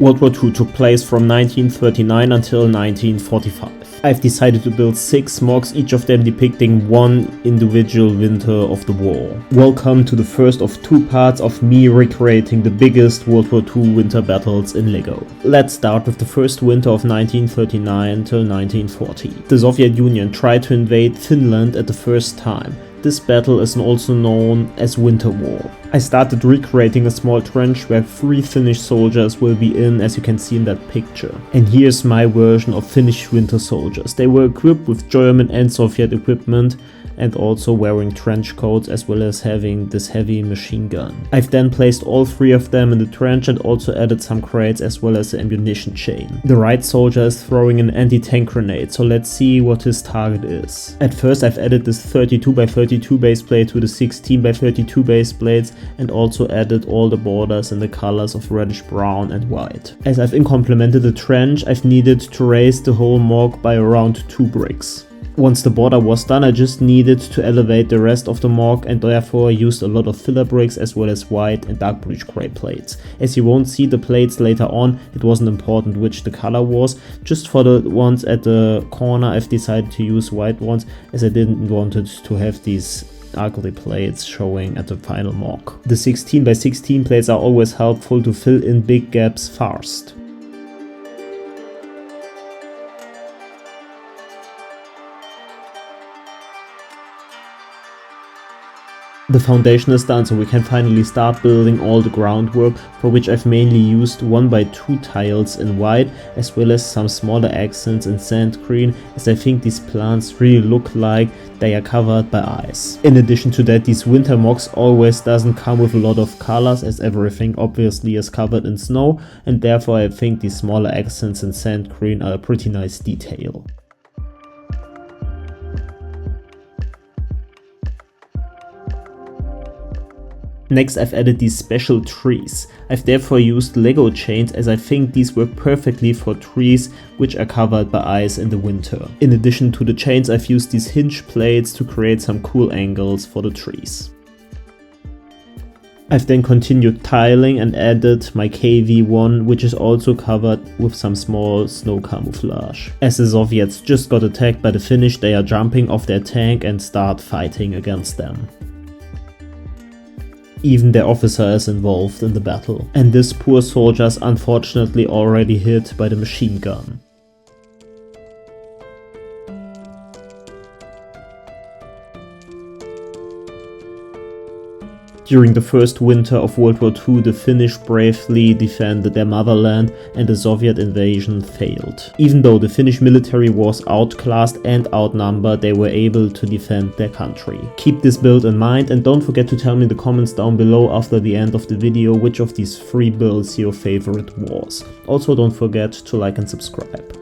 World War II took place from 1939 until 1945. I've decided to build 6 MOCs, each of them depicting one individual winter of the war. Welcome to the first of 2 parts of me recreating the biggest World War II winter battles in LEGO. Let's start with the first winter of 1939 till 1940. The Soviet Union tried to invade Finland at the first time. This battle is also known as Winter War. I started recreating a small trench where 3 Finnish soldiers will be in, as you can see in that picture. And here's my version of Finnish winter soldiers. They were equipped with German and Soviet equipment and also wearing trench coats as well as having this heavy machine gun. I've then placed all 3 of them in the trench and also added some crates as well as the ammunition chain. The right soldier is throwing an anti-tank grenade, so let's see what his target is. At first I've added this 32x32 base plate to the 16x32 base plates and also added all the borders in the colors of reddish brown and white. As I've complemented the trench, I've needed to raise the whole MOC by around 2 bricks. Once the border was done, I just needed to elevate the rest of the MOC and therefore I used a lot of filler bricks as well as white and dark bluish grey plates. As you won't see the plates later on, it wasn't important which the color was. Just for the ones at the corner I've decided to use white ones, as I didn't want it to have these ugly plates showing at the final MOC. The 16x16 plates are always helpful to fill in big gaps fast. The foundation is done, so we can finally start building all the groundwork, for which I've mainly used 1x2 tiles in white as well as some smaller accents in sand green, as I think these plants really look like they are covered by ice. In addition to that, these winter MOCs always doesn't come with a lot of colors, as everything obviously is covered in snow, and therefore I think these smaller accents in sand green are a pretty nice detail. Next I've added these special trees. I've therefore used Lego chains, as I think these work perfectly for trees which are covered by ice in the winter. In addition to the chains, I've used these hinge plates to create some cool angles for the trees. I've then continued tiling and added my KV-1, which is also covered with some small snow camouflage. As the Soviets just got attacked by the Finnish, they are jumping off their tank and start fighting against them. Even their officer is involved in the battle, and this poor soldier is unfortunately already hit by the machine gun. During the first winter of World War II, the Finnish bravely defended their motherland and the Soviet invasion failed. Even though the Finnish military was outclassed and outnumbered, they were able to defend their country. Keep this build in mind and don't forget to tell me in the comments down below after the end of the video which of these 3 builds your favorite was. Also don't forget to like and subscribe.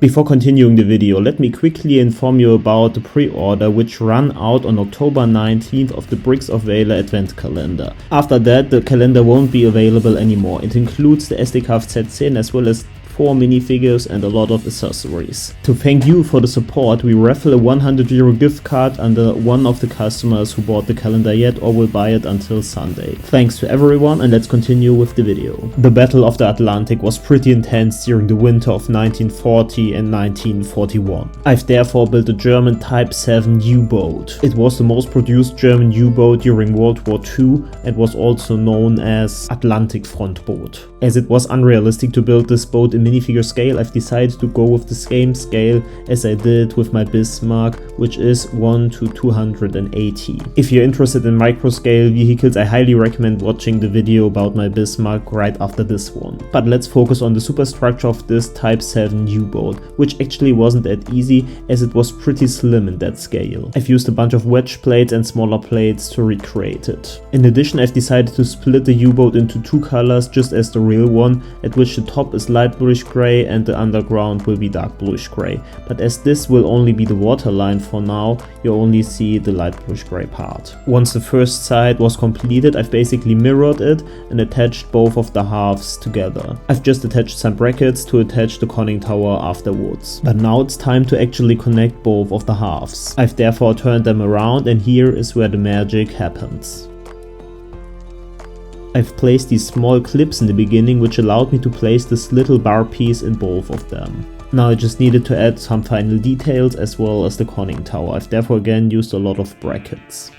Before continuing the video, let me quickly inform you about the pre-order which ran out on October 19th of the Bricks of Valor Advent Calendar. After that, the calendar won't be available anymore. It includes the SD-Craft Set 10 as well as 4 minifigures and a lot of accessories. To thank you for the support, we raffle a €100 gift card under one of the customers who bought the calendar yet or will buy it until Sunday. Thanks to everyone, and let's continue with the video. The Battle of the Atlantic was pretty intense during the winter of 1940 and 1941. I've therefore built a German Type 7 U-boat. It was the most produced German U-boat during World War II and was also known as Atlantic Front boat. As it was unrealistic to build this boat in minifigure scale, I've decided to go with the same scale as I did with my Bismarck, which is 1:280. If you're interested in micro scale vehicles, I highly recommend watching the video about my Bismarck right after this one. But let's focus on the superstructure of this Type 7 U-boat, which actually wasn't that easy as it was pretty slim in that scale. I've used a bunch of wedge plates and smaller plates to recreate it. In addition, I've decided to split the U-boat into 2 colors just as the real one, at which the top is light blue bluish grey and the underground will be dark bluish grey. But as this will only be the waterline for now, you only see the light bluish grey part. Once the first side was completed, I've basically mirrored it and attached both of the halves together. I've just attached some brackets to attach the conning tower afterwards. But now it's time to actually connect both of the halves. I've therefore turned them around, and here is where the magic happens. I've placed these small clips in the beginning, which allowed me to place this little bar piece in both of them. Now I just needed to add some final details as well as the conning tower. I've therefore again used a lot of brackets.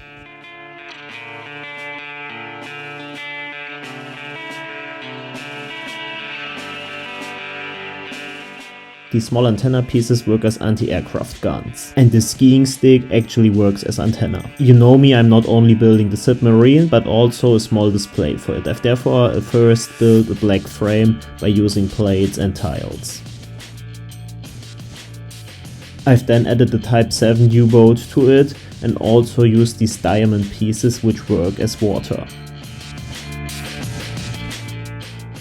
These small antenna pieces work as anti-aircraft guns. And the skiing stick actually works as antenna. You know me, I'm not only building the submarine, but also a small display for it. I've therefore first built a black frame by using plates and tiles. I've then added the Type 7 U-boat to it and also used these diamond pieces which work as water.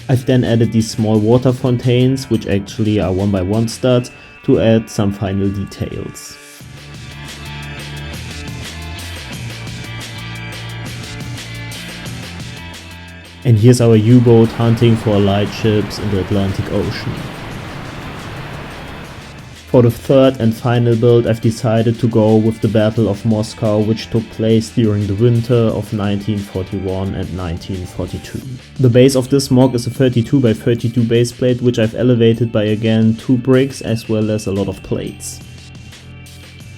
I've then added these small water fontaines, which actually are 1x1 studs, to add some final details. And here's our U-boat hunting for lightships in the Atlantic Ocean. For the third and final build, I've decided to go with the Battle of Moscow, which took place during the winter of 1941 and 1942. The base of this MOC is a 32x32 base plate, which I've elevated by again 2 bricks as well as a lot of plates.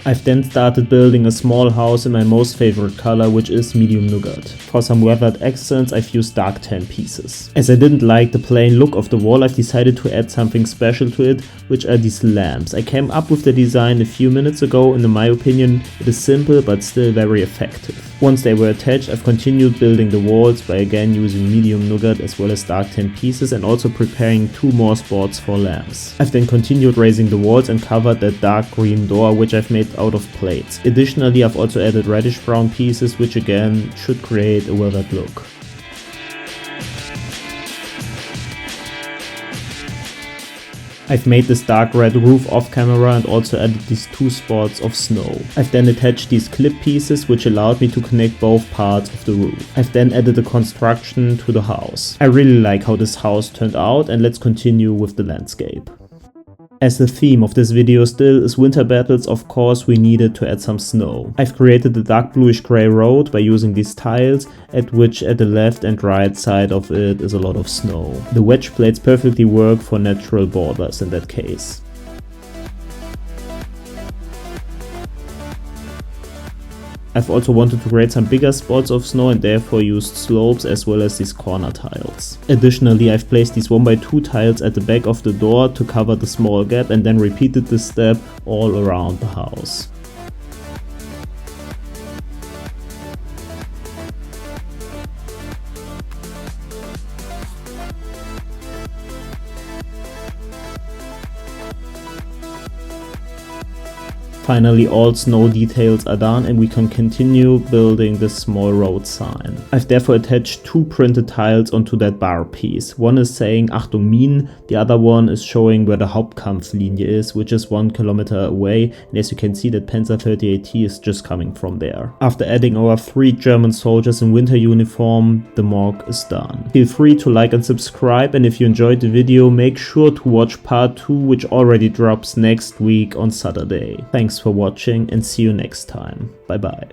I've then started building a small house in my most favorite color, which is medium nougat. For some weathered accents, I've used dark tan pieces. As I didn't like the plain look of the wall, I've decided to add something special to it, which are these lamps. I came up with the design a few minutes ago, and in my opinion, it is simple but still very effective. Once they were attached, I've continued building the walls by again using medium nougat as well as dark tan pieces and also preparing 2 more spots for lamps. I've then continued raising the walls and covered that dark green door, which I've made out of plates. Additionally, I've also added reddish brown pieces, which again should create a weathered look. I've made this dark red roof off camera and also added these 2 spots of snow. I've then attached these clip pieces, which allowed me to connect both parts of the roof. I've then added the construction to the house. I really like how this house turned out, and let's continue with the landscape. As the theme of this video still is winter battles, of course we needed to add some snow. I've created the dark bluish grey road by using these tiles, at which at the left and right side of it is a lot of snow. The wedge plates perfectly work for natural borders in that case. I've also wanted to create some bigger spots of snow and therefore used slopes as well as these corner tiles. Additionally, I've placed these 1x2 tiles at the back of the door to cover the small gap and then repeated this step all around the house. Finally, all snow details are done and we can continue building this small road sign. I've therefore attached 2 printed tiles onto that bar piece. One is saying Achtung Minen, the other one is showing where the Hauptkampflinie is, which is 1 kilometer away, and as you can see that Panzer 38T is just coming from there. After adding our 3 German soldiers in winter uniform, the MOC is done. Feel free to like and subscribe, and if you enjoyed the video, make sure to watch part 2, which already drops next week on Saturday. Thanks for watching and see you next time. Bye bye.